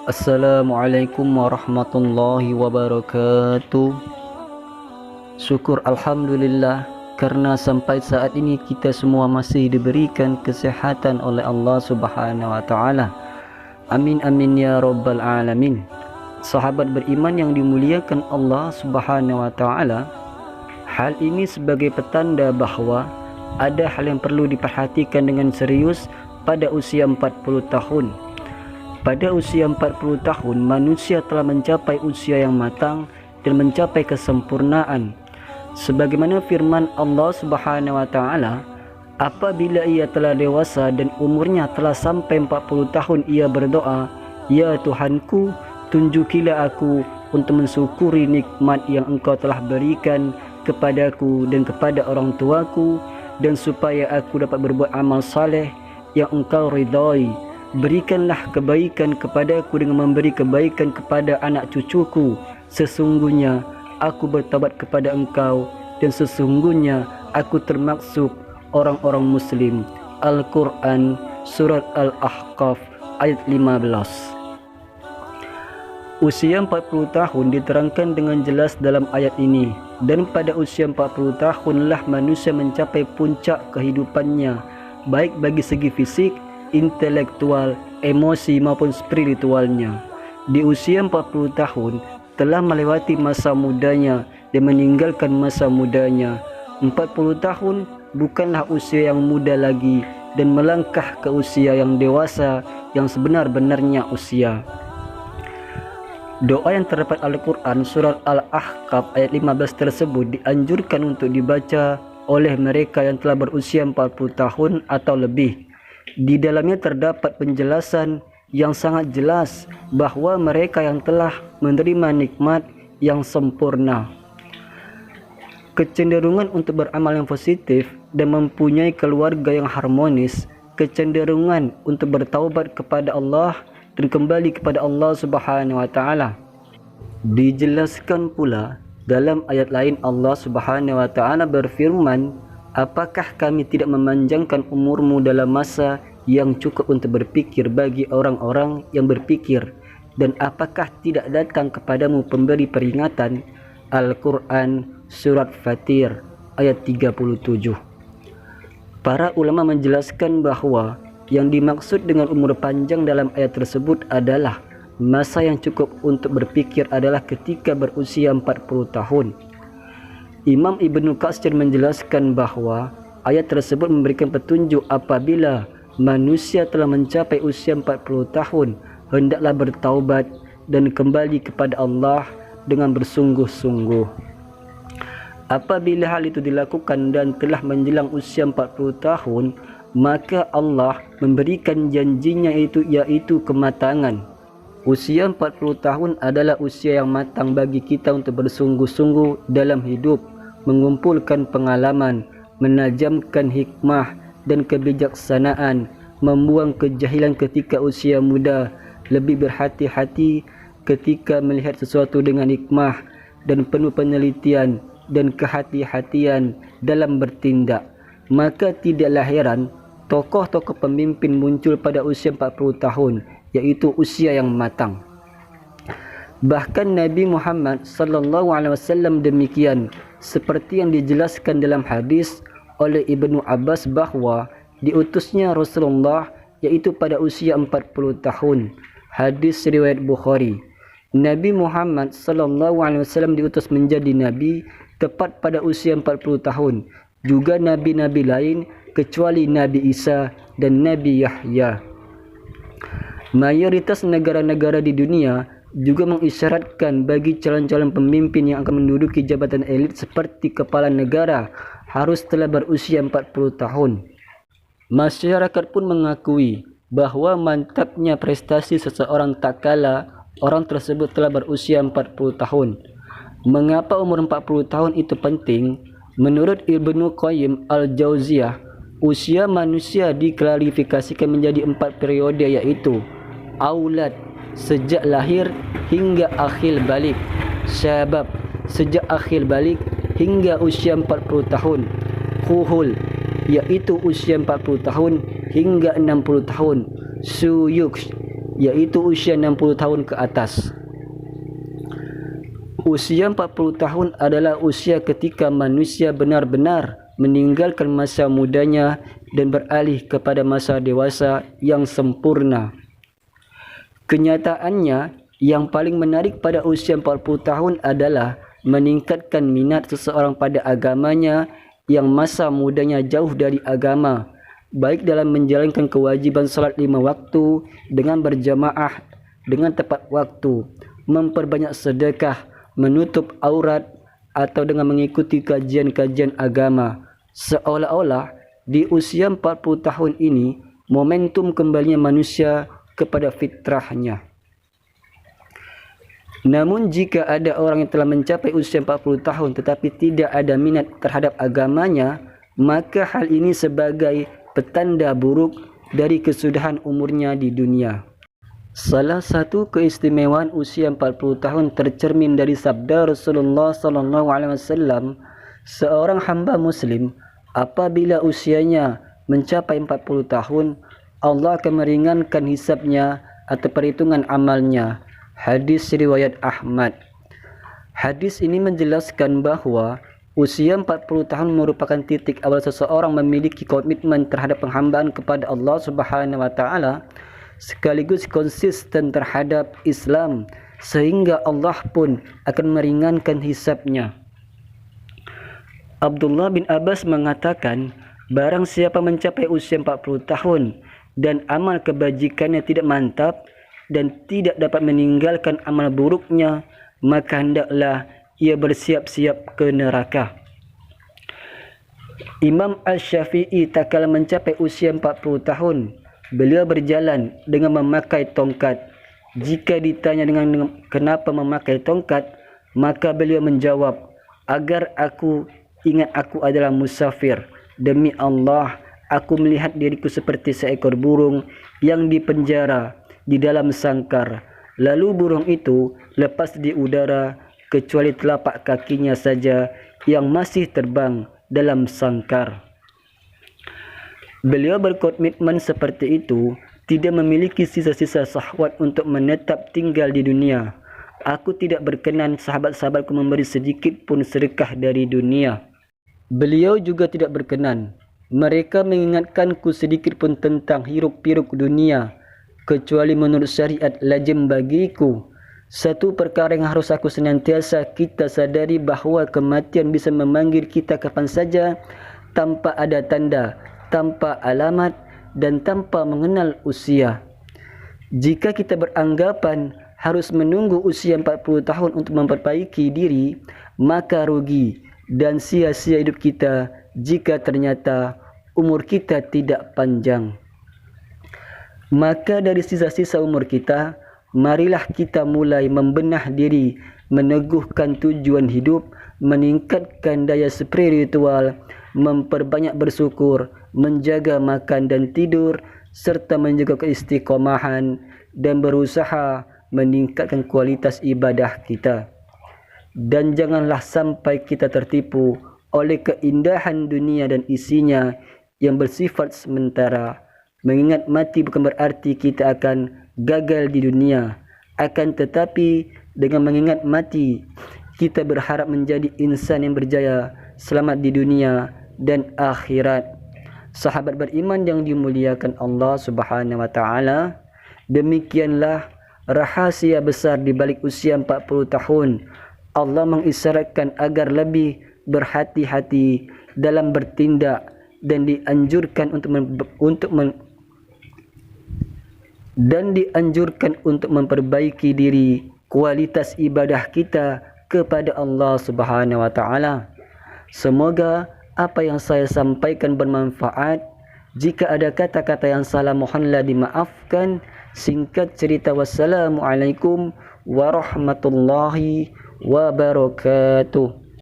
Assalamualaikum warahmatullahi wabarakatuh. Syukur Alhamdulillah karena sampai saat ini kita semua masih diberikan kesehatan oleh Allah Subhanahu wa Ta'ala. Amin amin ya rabbal alamin. Sahabat beriman yang dimuliakan Allah Subhanahu wa Ta'ala, hal ini sebagai petanda bahawa ada hal yang perlu diperhatikan dengan serius pada usia 40 tahun. Pada usia 40 tahun, manusia telah mencapai usia yang matang dan mencapai kesempurnaan. Sebagaimana firman Allah Subhanahu wa Ta'ala, apabila ia telah dewasa dan umurnya telah sampai 40 tahun, ia berdoa, "Ya Tuhanku, tunjukilah aku untuk mensyukuri nikmat yang Engkau telah berikan kepadaku dan kepada orang tuaku, dan supaya aku dapat berbuat amal saleh yang Engkau ridai. Berikanlah kebaikan kepadaku dengan memberi kebaikan kepada anak cucuku. Sesungguhnya aku bertaubat kepada Engkau dan sesungguhnya aku termaksud orang-orang muslim." Al-Quran Surat Al-Ahqaf ayat 15. Usia 40 tahun diterangkan dengan jelas dalam ayat ini, dan pada usia 40 tahunlah manusia mencapai puncak kehidupannya, baik bagi segi fisik, intelektual, emosi maupun spiritualnya. Di usia 40 tahun telah melewati masa mudanya dan meninggalkan masa mudanya. 40 tahun bukanlah usia yang muda lagi dan melangkah ke usia yang dewasa yang sebenar-benarnya usia. Doa yang terdapat Al-Quran Surat Al-Ahqaf ayat 15 tersebut dianjurkan untuk dibaca oleh mereka yang telah berusia 40 tahun atau lebih. Di dalamnya terdapat penjelasan yang sangat jelas bahawa mereka yang telah menerima nikmat yang sempurna, kecenderungan untuk beramal yang positif dan mempunyai keluarga yang harmonis, kecenderungan untuk bertaubat kepada Allah dan kembali kepada Allah Subhanahu wa Ta'ala. Dijelaskan pula dalam ayat lain, Allah Subhanahu wa Ta'ala berfirman, "Apakah kami tidak memanjangkan umurmu dalam masa yang cukup untuk berpikir bagi orang-orang yang berpikir, dan apakah tidak datang kepadamu pemberi peringatan?" Al-Quran Surat Fatir ayat 37. Para ulama menjelaskan bahawa yang dimaksud dengan umur panjang dalam ayat tersebut adalah masa yang cukup untuk berpikir adalah ketika berusia 40 tahun. Imam Ibnu Katsir menjelaskan bahawa ayat tersebut memberikan petunjuk apabila manusia telah mencapai usia 40 tahun, hendaklah bertaubat dan kembali kepada Allah dengan bersungguh-sungguh. Apabila hal itu dilakukan dan telah menjelang usia 40 tahun, maka Allah memberikan janjinya yaitu kematangan. Usia 40 tahun adalah usia yang matang bagi kita untuk bersungguh-sungguh dalam hidup, mengumpulkan pengalaman, menajamkan hikmah dan kebijaksanaan, membuang kejahilan ketika usia muda, lebih berhati-hati ketika melihat sesuatu dengan hikmah dan penuh penelitian dan kehati-hatian dalam bertindak. Maka tidaklah heran tokoh-tokoh pemimpin muncul pada usia 40 tahun, yaitu usia yang matang. Bahkan Nabi Muhammad sallallahu alaihi wasallam demikian, seperti yang dijelaskan dalam hadis oleh Ibnu Abbas bahawa diutusnya Rasulullah yaitu pada usia 40 tahun. Hadis riwayat Bukhari. Nabi Muhammad sallallahu alaihi wasallam diutus menjadi nabi tepat pada usia 40 tahun. Juga nabi-nabi lain kecuali Nabi Isa dan Nabi Yahya. Mayoritas negara-negara di dunia juga mengisyaratkan bagi calon-calon pemimpin yang akan menduduki jabatan elit seperti kepala negara harus telah berusia 40 tahun. Masyarakat pun mengakui bahawa mantapnya prestasi seseorang tak kala orang tersebut telah berusia 40 tahun. Mengapa umur 40 tahun itu penting? Menurut Ibnu Qayyim Al-Jauziyah, usia manusia diklarifikasikan menjadi 4 periode, yaitu aulad, sejak lahir hingga akhir balik; syabab, sejak akhir balik hingga usia 40 tahun; kuhul, yaitu usia 40 tahun hingga 60 tahun; suyuk, iaitu usia 60 tahun ke atas. Usia 40 tahun adalah usia ketika manusia benar-benar meninggalkan masa mudanya dan beralih kepada masa dewasa yang sempurna. Kenyataannya, yang paling menarik pada usia 40 tahun adalah meningkatkan minat seseorang pada agamanya yang masa mudanya jauh dari agama, baik dalam menjalankan kewajiban salat 5 waktu dengan berjamaah dengan tepat waktu, memperbanyak sedekah, menutup aurat, atau dengan mengikuti kajian-kajian agama. Seolah-olah di usia 40 tahun ini momentum kembalinya manusia kepada fitrahnya. Namun jika ada orang yang telah mencapai usia 40 tahun tetapi tidak ada minat terhadap agamanya, maka hal ini sebagai petanda buruk dari kesudahan umurnya di dunia. Salah satu keistimewaan usia 40 tahun tercermin dari sabda Rasulullah SAW, seorang hamba muslim apabila usianya mencapai 40 tahun, Allah akan meringankan hisabnya atau perhitungan amalnya. Hadis riwayat Ahmad. Hadis ini menjelaskan bahawa usia 40 tahun merupakan titik awal seseorang memiliki komitmen terhadap penghambaan kepada Allah Subhanahu wa taala, sekaligus konsisten terhadap Islam, sehingga Allah pun akan meringankan hisabnya. Abdullah bin Abbas mengatakan, barang siapa mencapai usia 40 tahun dan amal kebajikannya tidak mantap dan tidak dapat meninggalkan amal buruknya, maka hendaklah ia bersiap-siap ke neraka. Imam Al-Syafi'i tak kala mencapai usia 40 tahun, beliau berjalan dengan memakai tongkat. Jika ditanya dengan kenapa memakai tongkat, maka beliau menjawab, agar aku ingat aku adalah musafir. Demi Allah, aku melihat diriku seperti seekor burung yang dipenjara di dalam sangkar. Lalu burung itu lepas di udara, kecuali telapak kakinya saja yang masih terbang dalam sangkar. Beliau berkomitmen seperti itu, tidak memiliki sisa-sisa syahwat untuk menetap tinggal di dunia. Aku tidak berkenan sahabat-sahabatku memberi sedikit pun sedekah dari dunia. Beliau juga tidak berkenan mereka mengingatkanku sedikit pun tentang hiruk-pikuk dunia, kecuali menurut syariat lazim bagiku. Satu perkara yang harus aku senantiasa kita sadari, bahawa kematian bisa memanggil kita kapan saja, tanpa ada tanda, tanpa alamat, dan tanpa mengenal usia. Jika kita beranggapan harus menunggu usia 40 tahun untuk memperbaiki diri, maka rugi dan sia-sia hidup kita jika ternyata umur kita tidak panjang. Maka dari sisa-sisa umur kita, marilah kita mulai membenah diri, meneguhkan tujuan hidup, meningkatkan daya spiritual, memperbanyak bersyukur, menjaga makan dan tidur, serta menjaga keistiqomahan dan berusaha meningkatkan kualitas ibadah kita. Dan janganlah sampai kita tertipu oleh keindahan dunia dan isinya yang bersifat sementara. Mengingat mati bukan berarti kita akan gagal di dunia. Akan tetapi dengan mengingat mati, kita berharap menjadi insan yang berjaya, selamat di dunia dan akhirat. Sahabat beriman yang dimuliakan Allah Subhanahu wa taala, demikianlah rahasia besar di balik usia 40 tahun. Allah mengisyaratkan agar lebih berhati-hati dalam bertindak dan dianjurkan untuk memperbaiki diri, kualitas ibadah kita kepada Allah Subhanahu wa taala. Semoga apa yang saya sampaikan bermanfaat. Jika ada kata-kata yang salah, mohonlah dimaafkan. Singkat cerita, wassalamualaikum warahmatullahi wabarakatuh.